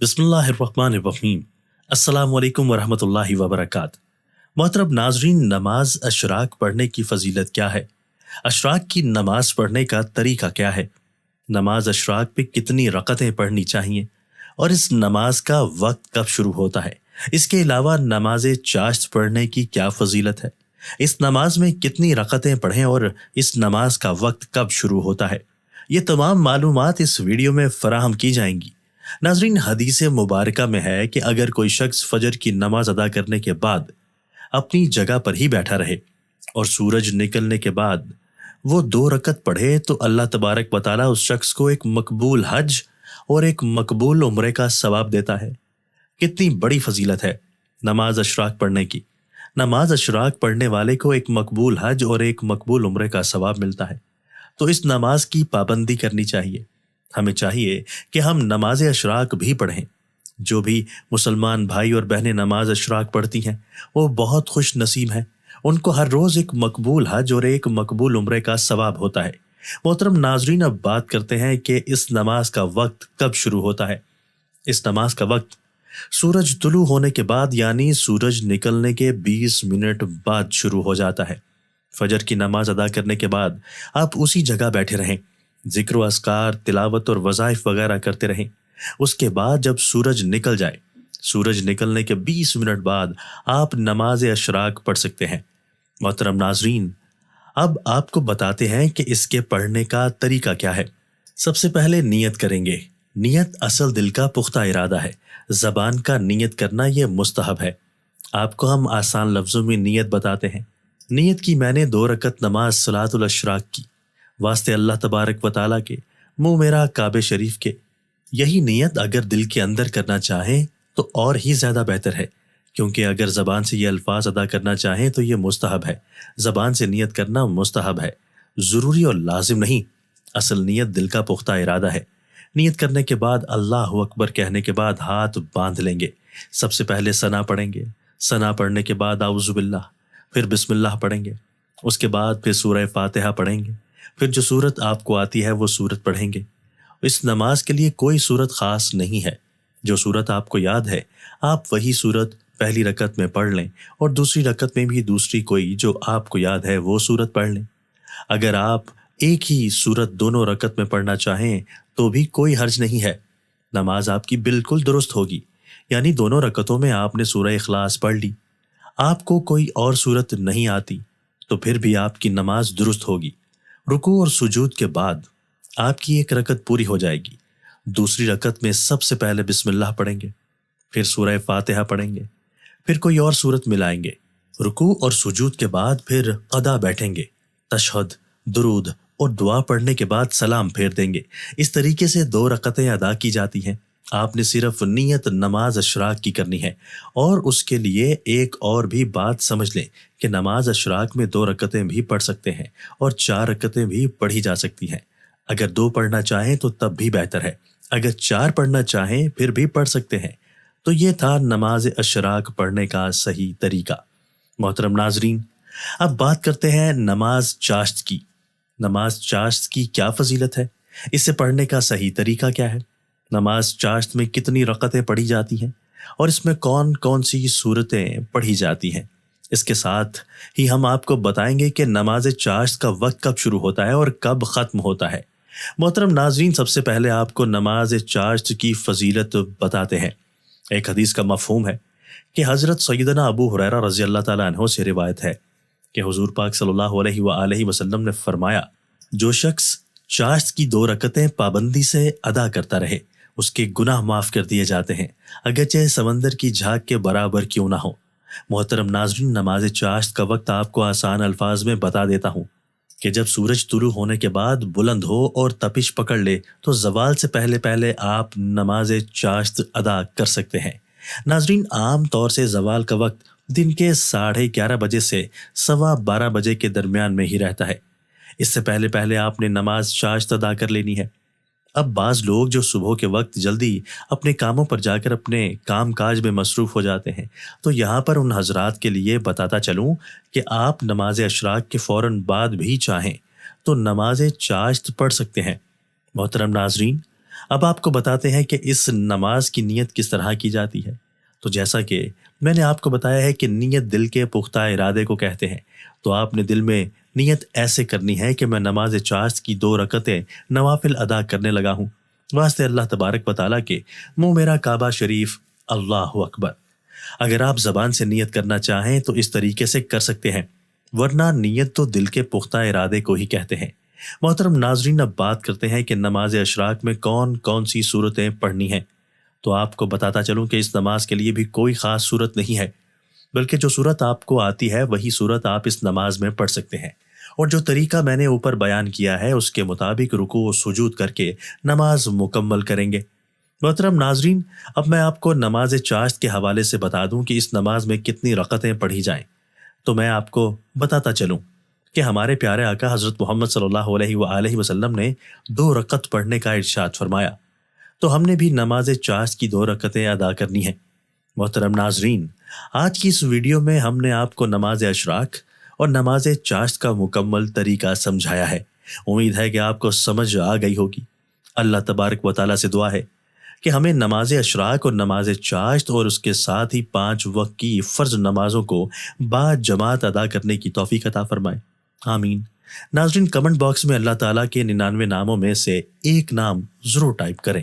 बिस्मिल्लाहिर्रहमानिर्रहीम। अस्सलाम वालेकुम वरहमतुल्लाहि वबरकात। मोहतरम नाजरीन, नमाज अशराक पढ़ने की फ़जीलत क्या है? अशराक की नमाज पढ़ने का तरीका क्या है? नमाज अशराक पे कितनी रकतें पढ़नी चाहिए और इस नमाज का वक्त कब शुरू होता है? इसके अलावा नमाज चाश्त पढ़ने की क्या फ़जीलत है? इस नमाज में कितनी रकतें पढ़ें और इस नमाज का वक्त कब शुरू होता है? ये तमाम मालूमात इस वीडियो में फराहम की जाएंगी। नाजरीन, हदीस मुबारका में है कि अगर कोई शख्स फजर की नमाज अदा करने के बाद अपनी जगह पर ही बैठा रहे और सूरज निकलने के बाद वो 2 रकत पढ़े तो अल्लाह तबारक व तआला उस शख्स को एक मकबूल हज और एक मकबूल उम्रे का सवाब देता है। कितनी बड़ी फजीलत है नमाज अशराक पढ़ने की। नमाज अशराक पढ़ने वाले को एक मकबूल हज और एक मकबूल उम्रे का सवाब मिलता है। तो इस नमाज की पाबंदी करनी चाहिए। हमें चाहिए कि हम नमाज अशराक भी पढ़ें। जो भी मुसलमान भाई और बहनें नमाज अशराक पढ़ती हैं वो बहुत खुश नसीब हैं। उनको हर रोज़ एक मकबूल हज और एक मकबूल उम्रे का सवाब होता है। मोहतरम नाजरीन, अब बात करते हैं कि इस नमाज का वक्त कब शुरू होता है। इस नमाज का वक्त सूरज तुलू होने के बाद यानी सूरज निकलने के 20 मिनट बाद शुरू हो जाता है। फजर की नमाज अदा करने के बाद आप उसी जगह बैठे रहें, जिक्र व अस्कार, तिलावत और वज़ाइफ वगैरह करते रहें। उसके बाद जब सूरज निकल जाए, सूरज निकलने के 20 मिनट बाद आप नमाज अशराक पढ़ सकते हैं। मोहतरम नाजरीन, अब आपको बताते हैं कि इसके पढ़ने का तरीका क्या है। सबसे पहले नियत करेंगे। नियत असल दिल का पुख्ता इरादा है। ज़बान का नियत करना यह मुस्तहब है। आपको हम आसान लफ्ज़ों में नियत बताते हैं। नियत की मैंने 2 रकत नमाज सलातुल अशराक की, वास्ते अल्लाह तबारक व ताला के, मुँह मेरा काबे शरीफ के। यही नियत अगर दिल के अंदर करना चाहें तो और ही ज़्यादा बेहतर है, क्योंकि अगर ज़बान से ये अल्फाज अदा करना चाहें तो ये मुस्तहब है। ज़बान से नियत करना मुस्तहब है, ज़रूरी और लाजिम नहीं। असल नियत दिल का पुख्ता इरादा है। नियत करने के बाद अल्लाह अकबर कहने के बाद हाथ बांध लेंगे। सबसे पहले सना पढ़ेंगे। सना पढ़ने के बाद आउज़ु बिल्लाह, फिर बिस्मिल्लाह पढ़ेंगे। उसके बाद फिर सूरह फातिहा पढ़ेंगे। फिर जो सूरत आपको आती है वो सूरत पढ़ेंगे। इस नमाज के लिए कोई सूरत ख़ास नहीं है। जो सूरत आपको याद है आप वही सूरत पहली रकत में पढ़ लें और दूसरी रकत में भी दूसरी कोई जो आपको याद है वो सूरत पढ़ लें। अगर आप एक ही सूरत दोनों रकत में पढ़ना चाहें तो भी कोई हर्ज नहीं है। नमाज आपकी बिल्कुल दुरुस्त होगी। यानी दोनों रकतों में आपने सूरह इखलास पढ़ ली, आपको कोई और सूरत नहीं आती तो फिर भी आपकी नमाज दुरुस्त होगी। रुकू और सुजूद के बाद आपकी एक रकत पूरी हो जाएगी। दूसरी रकत में सबसे पहले बिस्मिल्लाह पढ़ेंगे, फिर सूरह फातिहा पढ़ेंगे, फिर कोई और सूरत मिलाएंगे। रुकू और सुजूद के बाद फिर क़दा बैठेंगे। तशहद, दुरूद और दुआ पढ़ने के बाद सलाम फेर देंगे। इस तरीके से 2 रकतें अदा की जाती हैं। आपने सिर्फ नियत नमाज अशराक की करनी है। और उसके लिए एक और भी बात समझ लें कि नमाज अशराक में 2 रकतें भी पढ़ सकते हैं और 4 रकतें भी पढ़ी जा सकती हैं। अगर 2 पढ़ना चाहें तो तब भी बेहतर है। अगर 4 पढ़ना चाहें फिर भी पढ़ सकते हैं। तो ये था नमाज अशराक पढ़ने का सही तरीका। मोहतरम नाजरीन, अब बात करते हैं नमाज चाश्त की। नमाज चाश्त की क्या फजीलत है, इसे पढ़ने का सही तरीका क्या है, नमाज चाश्त में कितनी रकतें पढ़ी जाती हैं और इसमें कौन कौन सी सूरतें पढ़ी जाती हैं। इसके साथ ही हम आपको बताएंगे कि नमाज चाश्त का वक्त कब शुरू होता है और कब ख़त्म होता है। मोहतरम नाजरीन, सबसे पहले आपको नमाज चाश्त की फजीलत बताते हैं। एक हदीस का मफ़हूम है कि हज़रत सैयदना अबू हुरैरा रज़ी अल्लाह ताला अन्हु से रिवायत है कि हुज़ूर पाक सल्लल्लाहु अलैहि वसल्लम ने फरमाया, जो शख्स चाश्त की 2 रकतें पाबंदी से अदा करता रहे उसके गुनाह माफ़ कर दिए जाते हैं, अगरचे समंदर की झाग के बराबर क्यों ना हो। मोहतरम नाज़रीन, नमाज चाश्त का वक्त आपको आसान अल्फाज में बता देता हूँ कि जब सूरज तुलू होने के बाद बुलंद हो और तपिश पकड़ ले तो ज़वाल से पहले पहले आप नमाज चाश्त अदा कर सकते हैं। नाज़रीन, आम तौर से ज़वाल का वक्त दिन के 11:30 बजे से 12:15 बजे के दरमियान में ही रहता है। इससे पहले पहले आपने नमाज चाश्त अदा कर लेनी है। अब बाज़ लोग जो सुबह के वक्त जल्दी अपने कामों पर जाकर अपने काम काज में मसरूफ़ हो जाते हैं, तो यहाँ पर उन हजरात के लिए बताता चलूँ कि आप नमाज अशराक के फ़ौरन बाद भी चाहें तो नमाज चाश्त पढ़ सकते हैं। मोहतरम नाजरीन, اب آپ کو بتاتے ہیں کہ اس نماز کی نیت کس طرح کی جاتی ہے۔ تو جیسا کہ میں نے آپ کو بتایا ہے کہ نیت دل کے پختہ ارادے کو کہتے ہیں، تو آپ نے دل میں نیت ایسے کرنی ہے کہ میں نماز چاشت کی 2 رکعتیں نوافل ادا کرنے لگا ہوں، واسطے اللہ تبارک و تعالیٰ کے، منہ میرا کعبہ شریف، اللہ اکبر۔ اگر آپ زبان سے نیت کرنا چاہیں تو اس طریقے سے کر سکتے ہیں، ورنہ نیت تو دل کے پختہ ارادے کو ہی کہتے ہیں۔ محترم ناظرین، اب بات کرتے ہیں کہ نماز اشراق میں کون کون سی صورتیں پڑھنی ہیں۔ تو آپ کو بتاتا چلوں کہ اس نماز کے لیے بھی کوئی خاص صورت نہیں ہے، بلکہ جو صورت آپ کو آتی ہے وہی صورت آپ اس نماز میں پڑھ سکتے ہیں، اور جو طریقہ میں نے اوپر بیان کیا ہے اس کے مطابق رکوع و سجود کر کے نماز مکمل کریں گے۔ محترم ناظرین، اب میں آپ کو نماز چاشت کے حوالے سے بتا دوں کہ اس نماز میں کتنی رکعتیں پڑھی جائیں، تو میں آپ کو بتاتا چلوں کہ ہمارے پیارے آقا حضرت محمد صلی اللہ علیہ وآلہ وسلم نے 2 رکعت پڑھنے کا ارشاد فرمایا، تو ہم نے بھی نماز چاشت کی 2 رکعتیں ادا کرنی ہیں۔ محترم ناظرین، آج کی اس ویڈیو میں ہم نے آپ کو نماز اشراق اور نماز چاشت کا مکمل طریقہ سمجھایا ہے۔ امید ہے کہ آپ کو سمجھ آ گئی ہوگی۔ اللہ تبارک و تعالیٰ سے دعا ہے کہ ہمیں نماز اشراق اور نماز چاشت اور اس کے ساتھ ہی 5 وقت کی فرض نمازوں کو با جماعت ادا کرنے کی توفیق عطا فرمائے، آمین۔ ناظرین، کمنٹ باکس میں اللہ تعالیٰ کے 99 ناموں میں سے ایک نام ضرور ٹائپ کریں۔